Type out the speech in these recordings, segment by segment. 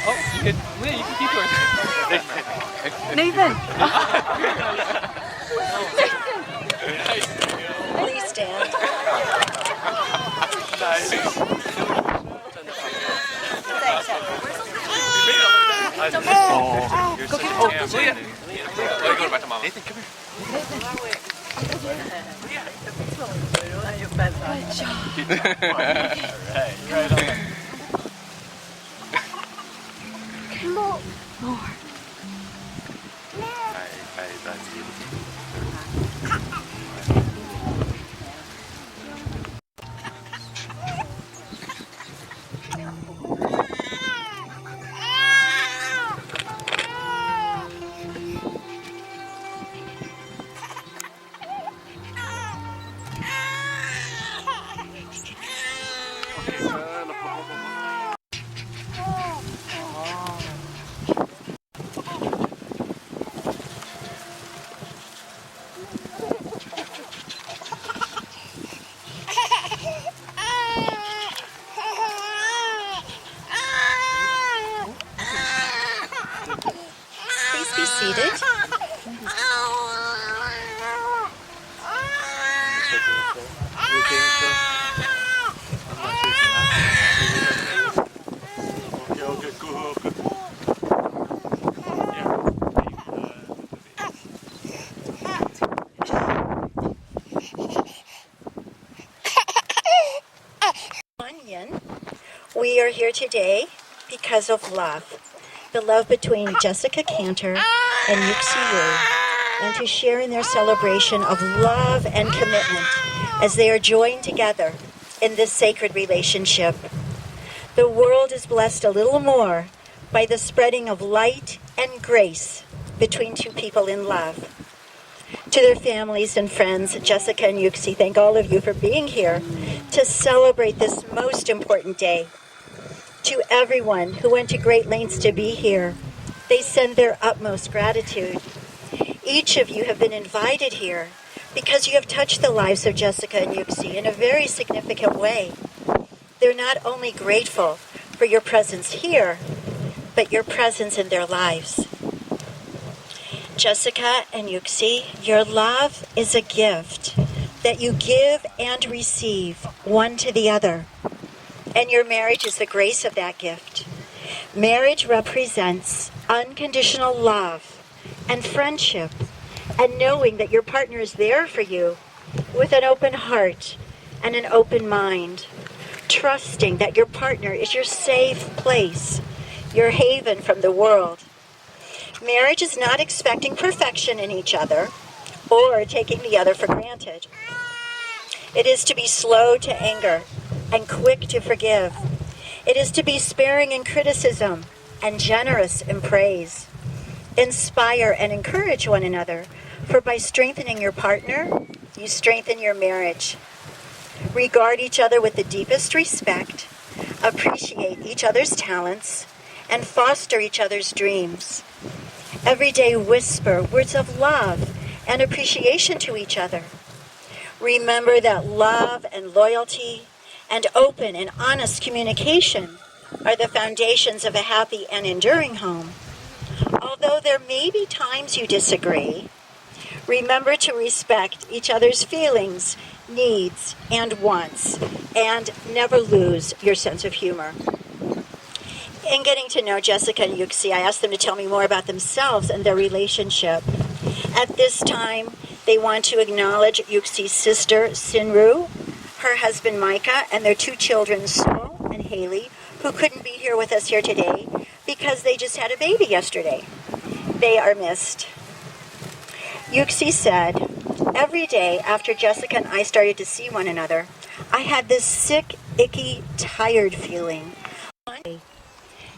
Oh, you can keep yours. Nathan! Please stand. Nathan, come here. Good job. Right on. More. Please be seated. Onion. We are here today because of love. The love between Jessica Cantor and Youxi, and to share in their celebration of love and commitment as they are joined together in this sacred relationship. The world is blessed a little more by the spreading of light and grace between two people in love. To their families and friends, Jessica and Youxi, thank all of you for being here to celebrate this most important day. To everyone who went to great lengths to be here, they send their utmost gratitude. Each of you have been invited here because you have touched the lives of Jessica and Youxi in a very significant way. They're not only grateful for your presence here, but your presence in their lives. Jessica and Youxi, your love is a gift that you give and receive one to the other. And your marriage is the grace of that gift. Marriage represents unconditional love and friendship, and knowing that your partner is there for you with an open heart and an open mind, trusting that your partner is your safe place, your haven from the world. Marriage is not expecting perfection in each other or taking the other for granted. It is to be slow to anger and quick to forgive. It is to be sparing in criticism and generous in praise. Inspire and encourage one another, for by strengthening your partner, you strengthen your marriage. Regard each other with the deepest respect, appreciate each other's talents, and foster each other's dreams. Every day whisper words of love and appreciation to each other. Remember that love and loyalty and open and honest communication are the foundations of a happy and enduring home. Although there may be times you disagree, remember to respect each other's feelings, needs, and wants, and never lose your sense of humor. In getting to know Jessica and Youxi, I asked them to tell me more about themselves and their relationship. At this time, They want to acknowledge Youxi's sister, Sinru, her husband, Micah, and their 2 children, Sol and Haley, who couldn't be here with us here today because they just had a baby yesterday. They are missed. Youxi said, every day after Jessica and I started to see one another, I had this sick, icky, tired feeling.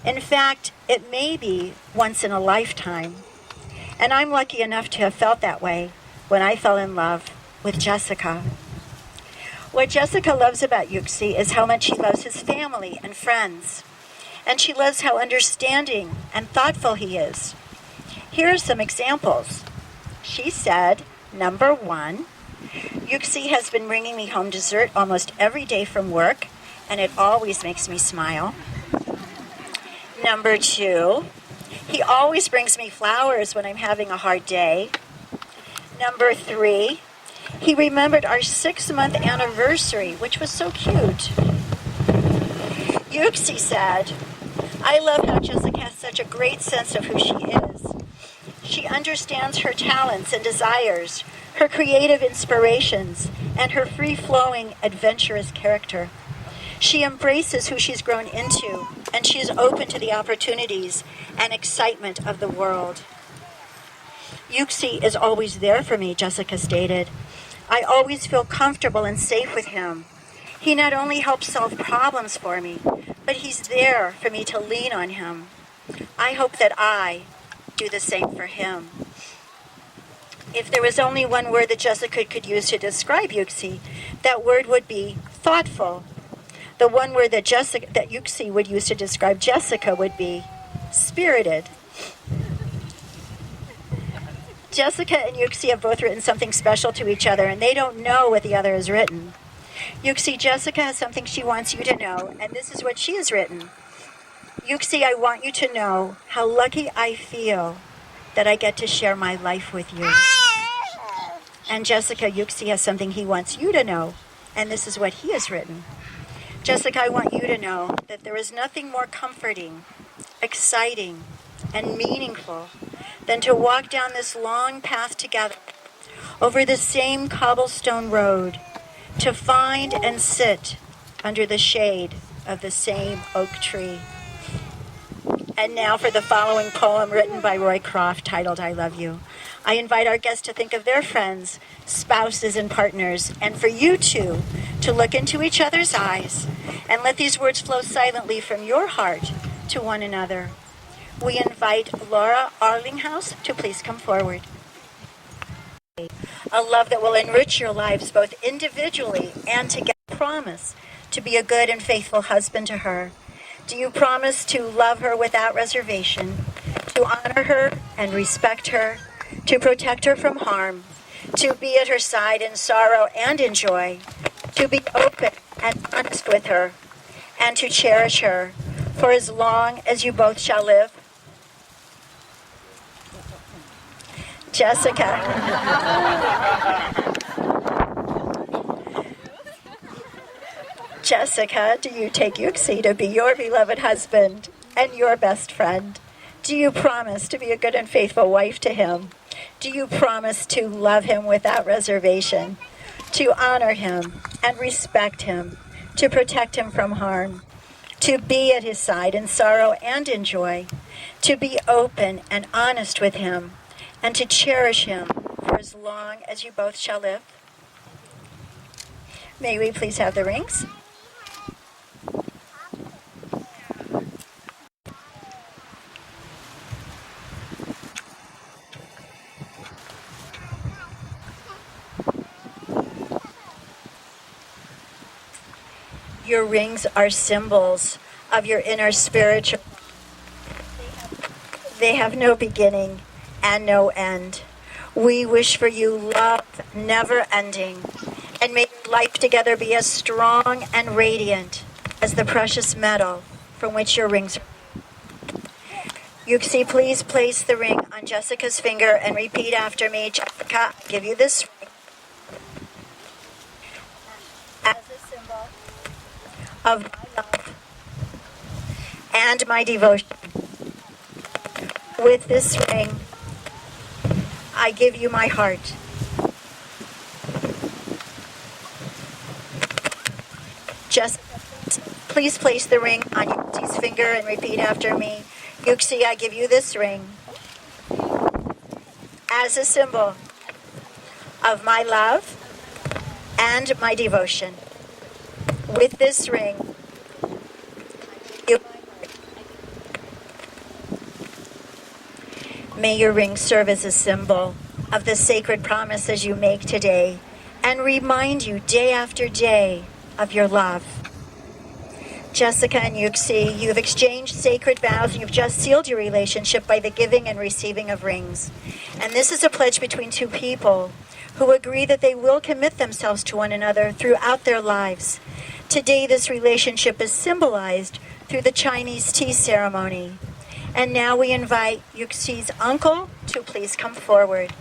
In fact, it may be once in a lifetime. And I'm lucky enough to have felt that way when I fell in love with Jessica. What Jessica loves about Youxi is how much he loves his family and friends. And she loves how understanding and thoughtful he is. Here are some examples. She said, number 1, Youxi has been bringing me home dessert almost every day from work, and it always makes me smile. Number 2, he always brings me flowers when I'm having a hard day. Number 3, he remembered our 6-month anniversary, which was so cute. Youxi said, I love how Jessica has such a great sense of who she is. She understands her talents and desires, her creative inspirations, and her free-flowing, adventurous character. She embraces who she's grown into, and she is open to the opportunities and excitement of the world. Youxi is always there for me, Jessica stated. I always feel comfortable and safe with him. He not only helps solve problems for me, but he's there for me to lean on him. I hope that I do the same for him. If there was only one word that Jessica could use to describe Youxi, that word would be thoughtful. The one word that Youxi would use to describe Jessica would be spirited. Jessica and Youxi have both written something special to each other, and they don't know what the other has written. Youxi, Jessica has something she wants you to know, and this is what she has written. Youxi, I want you to know how lucky I feel that I get to share my life with you. And Jessica, Youxi has something he wants you to know, and this is what he has written. Jessica, I want you to know that there is nothing more comforting, exciting, and meaningful than to walk down this long path together over the same cobblestone road, to find and sit under the shade of the same oak tree. And now for the following poem written by Roy Croft titled I Love You. I invite our guests to think of their friends, spouses, and partners, and for you two to look into each other's eyes and let these words flow silently from your heart to one another. We invite Laura Arlinghouse to please come forward. A love that will enrich your lives both individually and together. Promise to be a good and faithful husband to her. Do you promise to love her without reservation, to honor her and respect her, to protect her from harm, to be at her side in sorrow and in joy, to be open and honest with her, and to cherish her for as long as you both shall live? Jessica. Jessica, do you take Youxi to be your beloved husband and your best friend? Do you promise to be a good and faithful wife to him? Do you promise to love him without reservation, to honor him and respect him, to protect him from harm, to be at his side in sorrow and in joy, to be open and honest with him, and to cherish him for as long as you both shall live? May we please have the rings? Your rings are symbols of your inner spiritual. They have no beginning and no end. We wish for you love never ending, and may your life together be as strong and radiant as the precious metal from which your rings are. Youxi, please place the ring on Jessica's finger and repeat after me. Jessica, I give you this ring as a symbol of my love and my devotion. With this ring, I give you my heart. Please place the ring on Yuxi's finger and repeat after me. Youxi, I give you this ring as a symbol of my love and my devotion. With this ring, may your ring serve as a symbol of the sacred promises you make today and remind you day after day of your love. Jessica and Youxi, you have exchanged sacred vows and you've just sealed your relationship by the giving and receiving of rings. And this is a pledge between two people who agree that they will commit themselves to one another throughout their lives. Today, this relationship is symbolized through the Chinese tea ceremony. And now we invite Yuxi's uncle to please come forward.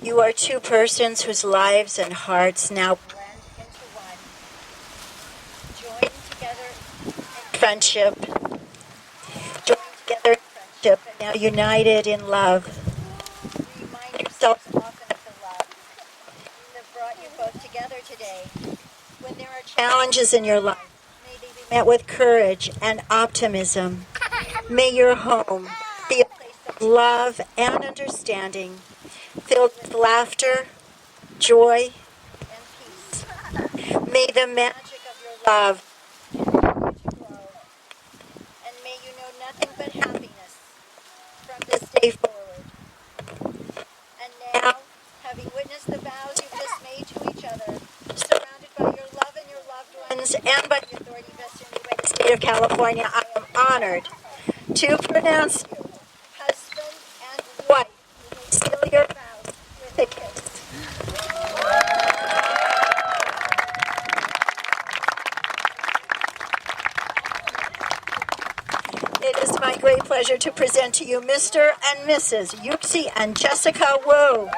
You are two persons whose lives and hearts now blend into one, joined together in friendship, and now united in love. Remind yourselves often of the love that brought you both together today. When there are challenges in your life, may they be met with courage and optimism. May your home be a place of love and understanding, filled with laughter, joy, and peace. May the magic of your love continue to grow, and may you know nothing but happiness from this day forward. And now, having witnessed the vows you've just made to each other, surrounded by your love and your loved ones, and by the authority vested in you by the state of California, I am honored to pronounce you husband and wife. Seal your vows with a kiss. It is my great pleasure to present to you Mr. and Mrs. Youxi and Jessica Wu.